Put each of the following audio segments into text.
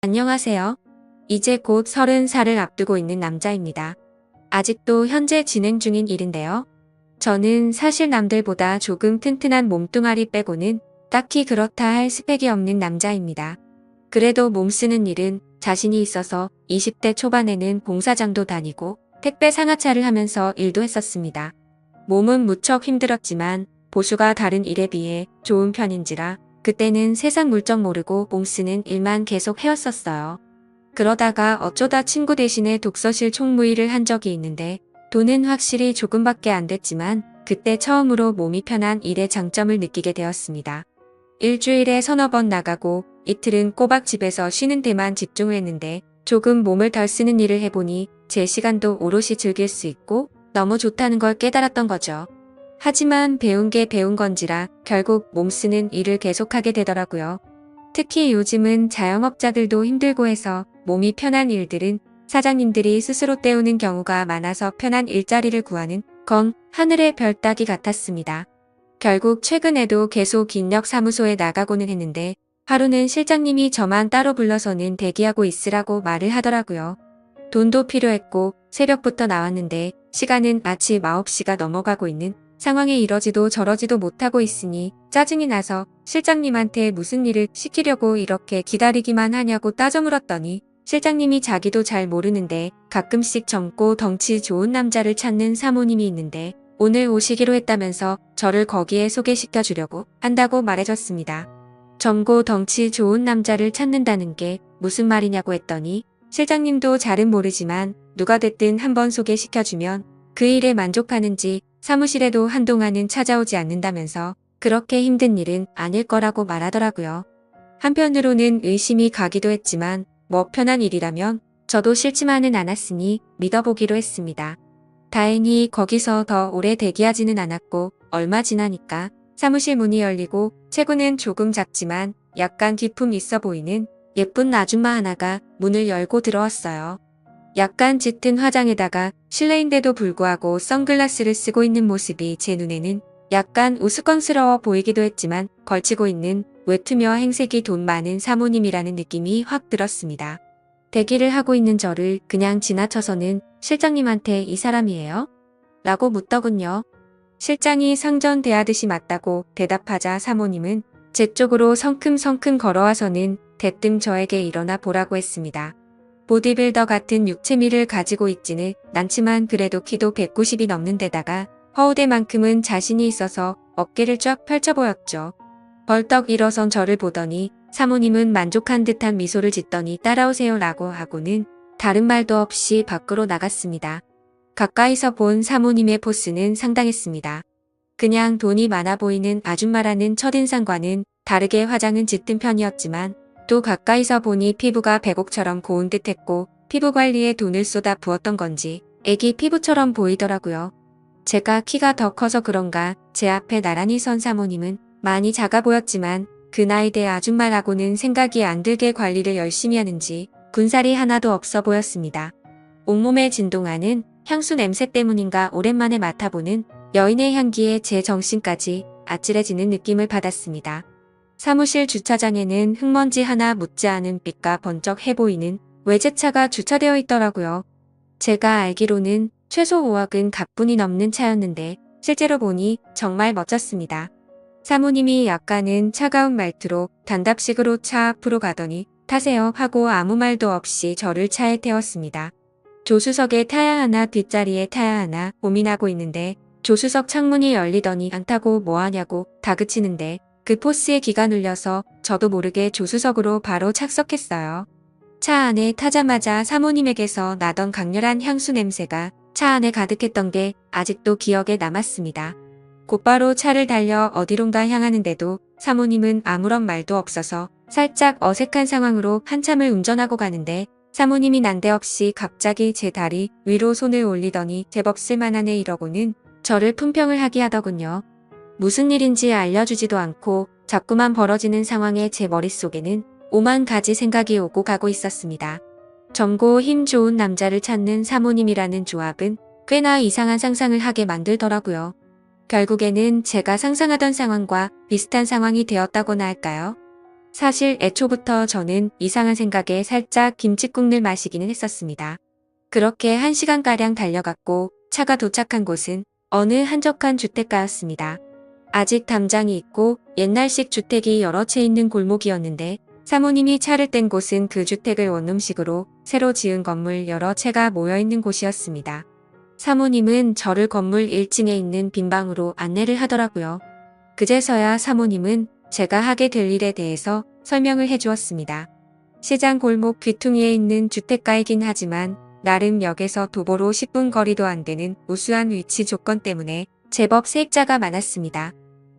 안녕하세요. 이제 곧 30살을 앞두고 있는 남자입니다. 아직도 현재 진행 중인 일인데요. 저는 사실 남들보다 조금 튼튼한 몸뚱아리 빼고는 딱히 그렇다 할 스펙이 없는 남자입니다. 그래도 몸 쓰는 일은 자신이 있어서 20대 초반에는 봉사장도 다니고 택배 상하차를 하면서 일도 했었습니다. 몸은 무척 힘들었지만 보수가 다른 일에 비해 좋은 편인지라 그때는 세상 물정 모르고 몸 쓰는 일만 계속 해왔었어요. 그러다가 어쩌다 친구 대신에 독서실 총무일을 한 적이 있는데 돈은 확실히 조금밖에 안 됐지만 그때 처음으로 몸이 편한 일의 장점을 느끼게 되었습니다. 일주일에 서너 번 나가고 이틀은 꼬박 집에서 쉬는 데만 집중을 했는데 조금 몸을 덜 쓰는 일을 해보니 제 시간도 오롯이 즐길 수 있고 너무 좋다는 걸 깨달았던 거죠. 하지만 배운 게 배운 건지라 결국 몸 쓰는 일을 계속하게 되더라고요. 특히 요즘은 자영업자들도 힘들고 해서 몸이 편한 일들은 사장님들이 스스로 때우는 경우가 많아서 편한 일자리를 구하는 건 하늘의 별 따기 같았습니다. 결국 최근에도 계속 인력사무소에 나가고는 했는데 하루는 실장님이 저만 따로 불러서는 대기하고 있으라고 말을 하더라고요. 돈도 필요했고 새벽부터 나왔는데 시간은 마치 9시가 넘어가고 있는 상황에 이러지도 저러지도 못하고 있으니 짜증이 나서 실장님한테 무슨 일을 시키려고 이렇게 기다리기만 하냐고 따져 물었더니 실장님이 자기도 잘 모르는데 가끔씩 젊고 덩치 좋은 남자를 찾는 사모님이 있는데 오늘 오시기로 했다면서 저를 거기에 소개시켜 주려고 한다고 말해줬습니다. 젊고 덩치 좋은 남자를 찾는다는 게 무슨 말이냐고 했더니 실장님도 잘은 모르지만 누가 됐든 한번 소개시켜주면 그 일에 만족하는지 사무실에도 한동안은 찾아오지 않는다면서 그렇게 힘든 일은 아닐 거라고 말하더라고요. 한편으로는 의심이 가기도 했지만 뭐 편한 일이라면 저도 싫지만은 않았으니 믿어보기로 했습니다. 다행히 거기서 더 오래 대기하지는 않았고 얼마 지나니까 사무실 문이 열리고 체구는 조금 작지만 약간 기품 있어 보이는 예쁜 아줌마 하나가 문을 열고 들어왔어요. 약간 짙은 화장에다가 실내인데도 불구하고 선글라스를 쓰고 있는 모습이 제 눈에는 약간 우스꽝스러워 보이기도 했지만 걸치고 있는 외투며 행색이 돈 많은 사모님이라는 느낌이 확 들었습니다. 대기를 하고 있는 저를 그냥 지나쳐서는 실장님한테 이 사람이에요? 라고 묻더군요. 실장이 상전대하듯이 맞다고 대답하자 사모님은 제 쪽으로 성큼성큼 걸어와서는 대뜸 저에게 일어나 보라고 했습니다. 보디빌더 같은 육체미를 가지고 있지는 않지만 그래도 키도 190이 넘는 데다가 허우대만큼은 자신이 있어서 어깨를 쫙 펼쳐 보였죠. 벌떡 일어선 저를 보더니 사모님은 만족한 듯한 미소를 짓더니 따라오세요 라고 하고는 다른 말도 없이 밖으로 나갔습니다. 가까이서 본 사모님의 포스는 상당했습니다. 그냥 돈이 많아 보이는 아줌마라는 첫인상과는 다르게 화장은 짙은 편이었지만 또 가까이서 보니 피부가 백옥처럼 고운 듯했고 피부 관리에 돈을 쏟아 부었던 건지 애기 피부처럼 보이더라고요. 제가 키가 더 커서 그런가 제 앞에 나란히 선 사모님은 많이 작아 보였지만 그 나이대 아줌마라고는 생각이 안 들게 관리를 열심히 하는지 군살이 하나도 없어 보였습니다. 온몸에 진동하는 향수 냄새 때문인가 오랜만에 맡아보는 여인의 향기에 제 정신까지 아찔해지는 느낌을 받았습니다. 사무실 주차장에는 흙먼지 하나 묻지 않은 빛과 번쩍 해보이는 외제차가 주차되어 있더라고요. 제가 알기로는 최소 5억은 가뿐히 넘는 차였는데 실제로 보니 정말 멋졌습니다. 사모님이 약간은 차가운 말투로 단답식으로 차 앞으로 가더니 타세요 하고 아무 말도 없이 저를 차에 태웠습니다. 조수석에 타야 하나 뒷자리에 타야 하나 고민하고 있는데 조수석 창문이 열리더니 안 타고 뭐하냐고 다그치는데 그 포스에 기가 눌려서 저도 모르게 조수석으로 바로 착석했어요. 차 안에 타자마자 사모님에게서 나던 강렬한 향수 냄새가 차 안에 가득했던 게 아직도 기억에 남았습니다. 곧바로 차를 달려 어디론가 향하는데도 사모님은 아무런 말도 없어서 살짝 어색한 상황으로 한참을 운전하고 가는데 사모님이 난데없이 갑자기 제 다리 위로 손을 올리더니 제법 쓸만하네 이러고는 저를 품평을 하게 하더군요. 무슨 일인지 알려주지도 않고 자꾸만 벌어지는 상황에 제 머릿속에는 오만 가지 생각이 오고 가고 있었습니다. 젊고 힘 좋은 남자를 찾는 사모님이라는 조합은 꽤나 이상한 상상을 하게 만들더라고요. 결국에는 제가 상상하던 상황과 비슷한 상황이 되었다고나 할까요? 사실 애초부터 저는 이상한 생각에 살짝 김칫국물 마시기는 했었습니다. 그렇게 1시간가량 달려갔고 차가 도착한 곳은 어느 한적한 주택가였습니다. 아직 담장이 있고 옛날식 주택이 여러 채 있는 골목이었는데 사모님이 차를 뗀 곳은 그 주택을 원룸식으로 새로 지은 건물 여러 채가 모여있는 곳이었습니다. 사모님은 저를 건물 1층에 있는 빈 방으로 안내를 하더라고요. 그제서야 사모님은 제가 하게 될 일에 대해서 설명을 해주었습니다. 시장 골목 귀퉁이에 있는 주택가이긴 하지만 나름 역에서 도보로 10분 거리도 안 되는 우수한 위치 조건 때문에 제법 세입자가 많았습니다.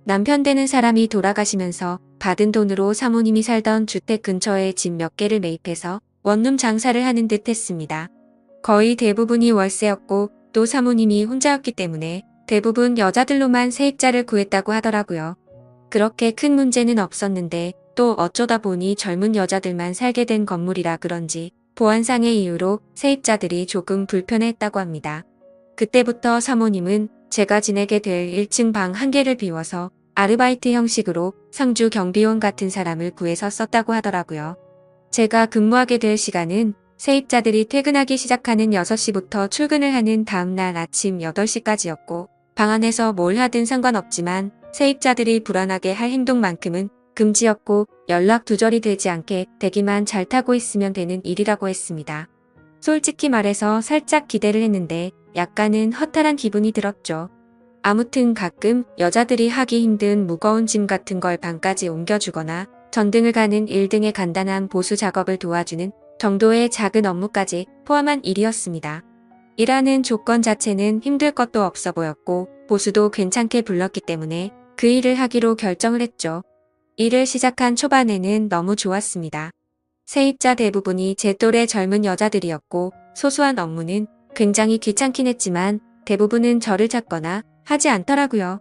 남편 되는 사람이 돌아가시면서 받은 돈으로 사모님이 살던 주택 근처에 집 몇 개를 매입해서 원룸 장사를 하는 듯 했습니다. 거의 대부분이 월세였고 또 사모님이 혼자였기 때문에 대부분 여자들로만 세입자를 구했다고 하더라고요. 그렇게 큰 문제는 없었는데 또 어쩌다 보니 젊은 여자들만 살게 된 건물이라 그런지 보안상의 이유로 세입자들이 조금 불편해했다고 합니다. 그때부터 사모님은 제가 지내게 될 1층 방 1개를 비워서 아르바이트 형식으로 상주 경비원 같은 사람을 구해서 썼다고 하더라고요. 제가 근무하게 될 시간은 세입자들이 퇴근하기 시작하는 6시부터 출근을 하는 다음날 아침 8시까지였고 방 안에서 뭘 하든 상관없지만 세입자들이 불안하게 할 행동만큼은 금지였고 연락 두절이 되지 않게 대기만 잘 타고 있으면 되는 일이라고 했습니다. 솔직히 말해서 살짝 기대를 했는데 약간은 허탈한 기분이 들었죠. 아무튼 가끔 여자들이 하기 힘든 무거운 짐 같은 걸 방까지 옮겨주거나 전등을 가는 일 등의 간단한 보수 작업을 도와주는 정도의 작은 업무까지 포함한 일이었습니다. 일하는 조건 자체는 힘들 것도 없어 보였고 보수도 괜찮게 불렀기 때문에 그 일을 하기로 결정을 했죠. 일을 시작한 초반에는 너무 좋았습니다. 세입자 대부분이 제 또래 젊은 여자들이었고 소소한 업무는 굉장히 귀찮긴 했지만 대부분은 저를 찾거나 하지 않더라고요.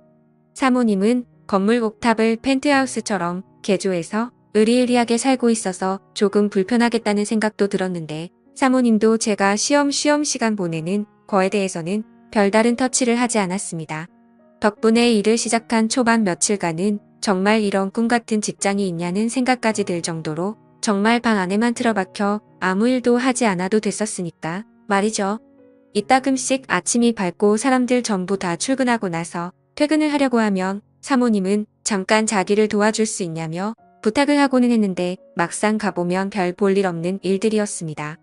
사모님은 건물 옥탑을 펜트하우스처럼 개조해서 으리으리하게 살고 있어서 조금 불편하겠다는 생각도 들었는데 사모님도 제가 쉬엄쉬엄 시간 보내는 거에 대해서는 별다른 터치를 하지 않았습니다. 덕분에 일을 시작한 초반 며칠간은 정말 이런 꿈 같은 직장이 있냐는 생각까지 들 정도로 정말 방 안에만 틀어박혀 아무 일도 하지 않아도 됐었으니까 말이죠. 이따금씩 아침이 밝고 사람들 전부 다 출근하고 나서 퇴근을 하려고 하면 사모님은 잠깐 자기를 도와줄 수 있냐며 부탁을 하고는 했는데 막상 가보면 별 볼 일 없는 일들이었습니다.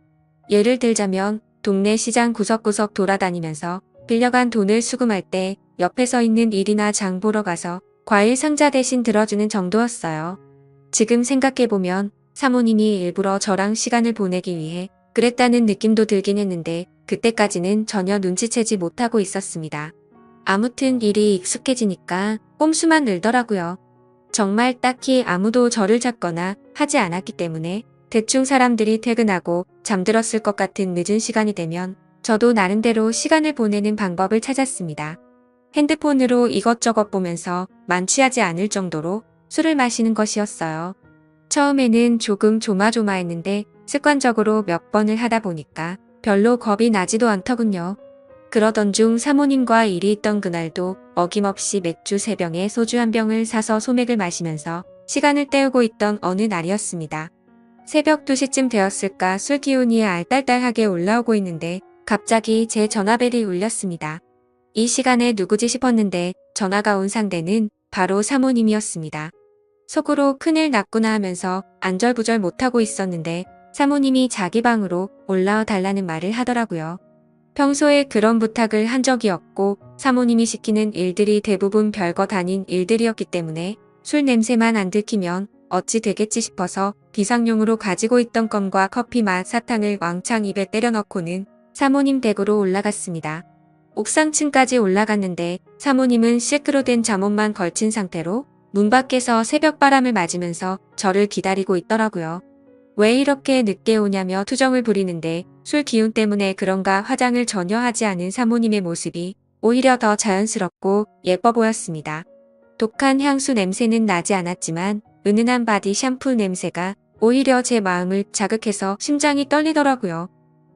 예를 들자면 동네 시장 구석구석 돌아다니면서 빌려간 돈을 수금할 때 옆에 서 있는 일이나 장 보러 가서 과일 상자 대신 들어주는 정도였어요. 지금 생각해보면 사모님이 일부러 저랑 시간을 보내기 위해 그랬다는 느낌도 들긴 했는데 그때까지는 전혀 눈치채지 못하고 있었습니다. 아무튼 일이 익숙해지니까 꼼수만 늘더라고요. 정말 딱히 아무도 저를 찾거나 하지 않았기 때문에 대충 사람들이 퇴근하고 잠들었을 것 같은 늦은 시간이 되면 저도 나름대로 시간을 보내는 방법을 찾았습니다. 핸드폰으로 이것저것 보면서 만취하지 않을 정도로 술을 마시는 것이었어요. 처음에는 조금 조마조마했는데 습관적으로 몇 번을 하다 보니까 별로 겁이 나지도 않더군요. 그러던 중 사모님과 일이 있던 그날도 어김없이 맥주 3병에 소주 1병을 사서 소맥을 마시면서 시간을 때우고 있던 어느 날이었습니다. 새벽 2시쯤 되었을까 술 기운이 알딸딸하게 올라오고 있는데 갑자기 제 전화벨이 울렸습니다. 이 시간에 누구지 싶었는데 전화가 온 상대는 바로 사모님이었습니다. 속으로 큰일 났구나 하면서 안절부절 못하고 있었는데 사모님이 자기 방으로 올라와 달라는 말을 하더라고요. 평소에 그런 부탁을 한 적이 없고 사모님이 시키는 일들이 대부분 별것 아닌 일들이었기 때문에 술 냄새만 안 들키면 어찌 되겠지 싶어서 비상용으로 가지고 있던 껌과 커피 맛 사탕을 왕창 입에 때려 넣고는 사모님 댁으로 올라갔습니다. 옥상층까지 올라갔는데 사모님은 실크로 된 잠옷만 걸친 상태로 문 밖에서 새벽바람을 맞으면서 저를 기다리고 있더라고요. 왜 이렇게 늦게 오냐며 투정을 부리는데 술 기운 때문에 그런가 화장을 전혀 하지 않은 사모님의 모습이 오히려 더 자연스럽고 예뻐 보였습니다. 독한 향수 냄새는 나지 않았지만 은은한 바디 샴푸 냄새가 오히려 제 마음을 자극해서 심장이 떨리더라고요.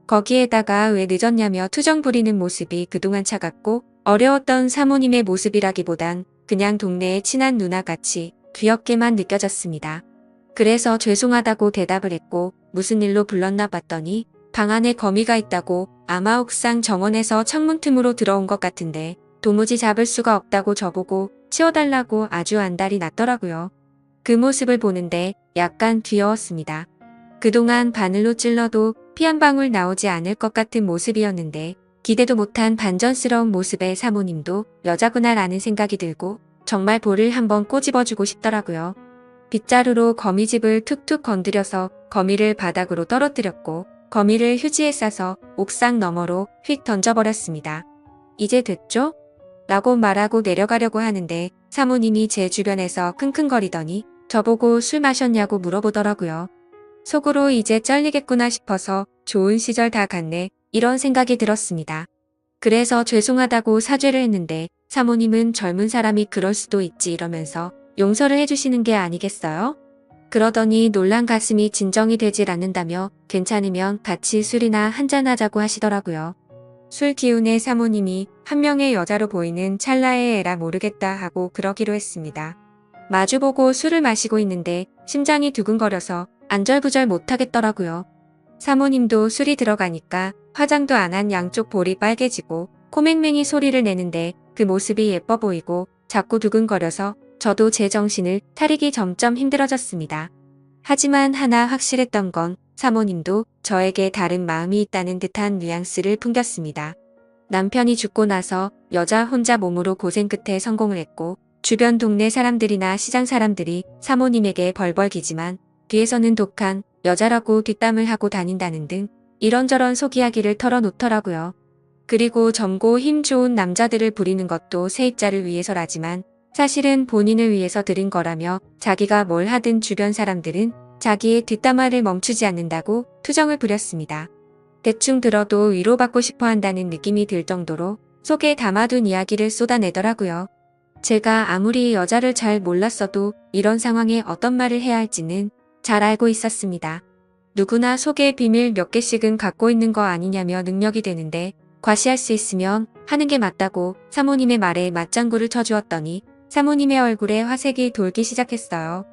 거기에다가 왜 늦었냐며 투정 부리는 모습이 그동안 차갑고 어려웠던 사모님의 모습이라기보단 그냥 동네의 친한 누나같이 귀엽게만 느껴졌습니다. 그래서 죄송하다고 대답을 했고 무슨 일로 불렀나 봤더니 방 안에 거미가 있다고 아마 옥상 정원에서 창문 틈으로 들어온 것 같은데 도무지 잡을 수가 없다고 저보고 치워달라고 아주 안달이 났더라고요. 그 모습을 보는데 약간 귀여웠습니다. 그동안 바늘로 찔러도 피 한 방울 나오지 않을 것 같은 모습이었는데 기대도 못한 반전스러운 모습에 사모님도 여자구나 라는 생각이 들고 정말 볼을 한번 꼬집어주고 싶더라고요. 빗자루로 거미집을 툭툭 건드려서 거미를 바닥으로 떨어뜨렸고 거미를 휴지에 싸서 옥상 너머로 휙 던져버렸습니다. 이제 됐죠? 라고 말하고 내려가려고 하는데 사모님이 제 주변에서 킁킁거리더니 저보고 술 마셨냐고 물어보더라고요. 속으로 이제 잘리겠구나 싶어서 좋은 시절 다 갔네 이런 생각이 들었습니다. 그래서 죄송하다고 사죄를 했는데 사모님은 젊은 사람이 그럴 수도 있지 이러면서 용서를 해주시는 게 아니겠어요? 그러더니 놀란 가슴이 진정이 되질 않는다며 괜찮으면 같이 술이나 한잔하자고 하시더라고요. 술 기운의 사모님이 한 명의 여자로 보이는 찰나에 에라 모르겠다 하고 그러기로 했습니다. 마주보고 술을 마시고 있는데 심장이 두근거려서 안절부절 못하겠더라고요. 사모님도 술이 들어가니까 화장도 안 한 양쪽 볼이 빨개지고 코맹맹이 소리를 내는데 그 모습이 예뻐 보이고 자꾸 두근거려서 저도 제 정신을 차리기 점점 힘들어졌습니다. 하지만 하나 확실했던 건 사모님도 저에게 다른 마음이 있다는 듯한 뉘앙스를 풍겼습니다. 남편이 죽고 나서 여자 혼자 몸으로 고생 끝에 성공을 했고 주변 동네 사람들이나 시장 사람들이 사모님에게 벌벌기지만 뒤에서는 독한 여자라고 뒷담을 하고 다닌다는 등 이런저런 속이야기를 털어놓더라고요. 그리고 젊고 힘 좋은 남자들을 부리는 것도 세입자를 위해서라지만 사실은 본인을 위해서 들인 거라며 자기가 뭘 하든 주변 사람들은 자기의 뒷담화를 멈추지 않는다고 투정을 부렸습니다. 대충 들어도 위로받고 싶어 한다는 느낌이 들 정도로 속에 담아둔 이야기를 쏟아내더라고요. 제가 아무리 여자를 잘 몰랐어도 이런 상황에 어떤 말을 해야 할지는 잘 알고 있었습니다. 누구나 속에 비밀 몇 개씩은 갖고 있는 거 아니냐며 능력이 되는데 과시할 수 있으면 하는 게 맞다고 사모님의 말에 맞장구를 쳐주었더니 사모님의 얼굴에 화색이 돌기 시작했어요.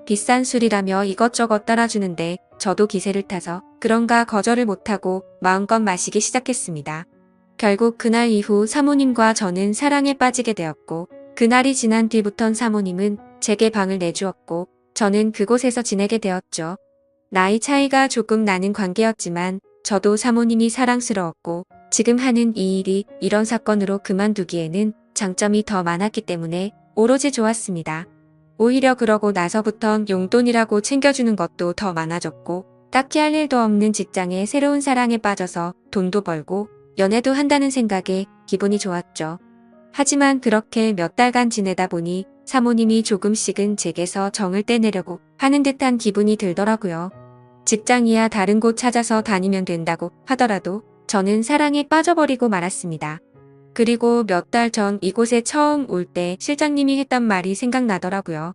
비싼 술이라며 이것저것 따라주는데 저도 기세를 타서 그런가 거절을 못하고 마음껏 마시기 시작했습니다. 결국 그날 이후 사모님과 저는 사랑에 빠지게 되었고 그날이 지난 뒤부턴 사모님은 제게 방을 내주었고 저는 그곳에서 지내게 되었죠. 나이 차이가 조금 나는 관계였지만 저도 사모님이 사랑스러웠고 지금 하는 이 일이 이런 사건으로 그만두기에는 장점이 더 많았기 때문에 오로지 좋았습니다. 오히려 그러고 나서부턴 용돈이라고 챙겨주는 것도 더 많아졌고 딱히 할 일도 없는 직장에 새로운 사랑에 빠져서 돈도 벌고 연애도 한다는 생각에 기분이 좋았죠. 하지만 그렇게 몇 달간 지내다 보니 사모님이 조금씩은 제게서 정을 떼내려고 하는 듯한 기분이 들더라고요. 직장이야 다른 곳 찾아서 다니면 된다고 하더라도 저는 사랑에 빠져버리고 말았습니다. 그리고 몇 달 전 이곳에 처음 올 때 실장님이 했던 말이 생각나더라고요.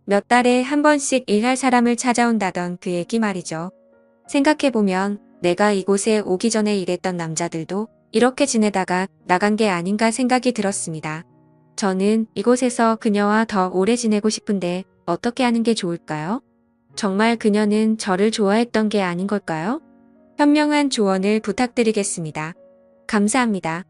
몇 달에 한 번씩 일할 사람을 찾아온다던 그 얘기 말이죠. 생각해보면 내가 이곳에 오기 전에 일했던 남자들도 이렇게 지내다가 나간 게 아닌가 생각이 들었습니다. 저는 이곳에서 그녀와 더 오래 지내고 싶은데 어떻게 하는 게 좋을까요? 정말 그녀는 저를 좋아했던 게 아닌 걸까요? 현명한 조언을 부탁드리겠습니다. 감사합니다.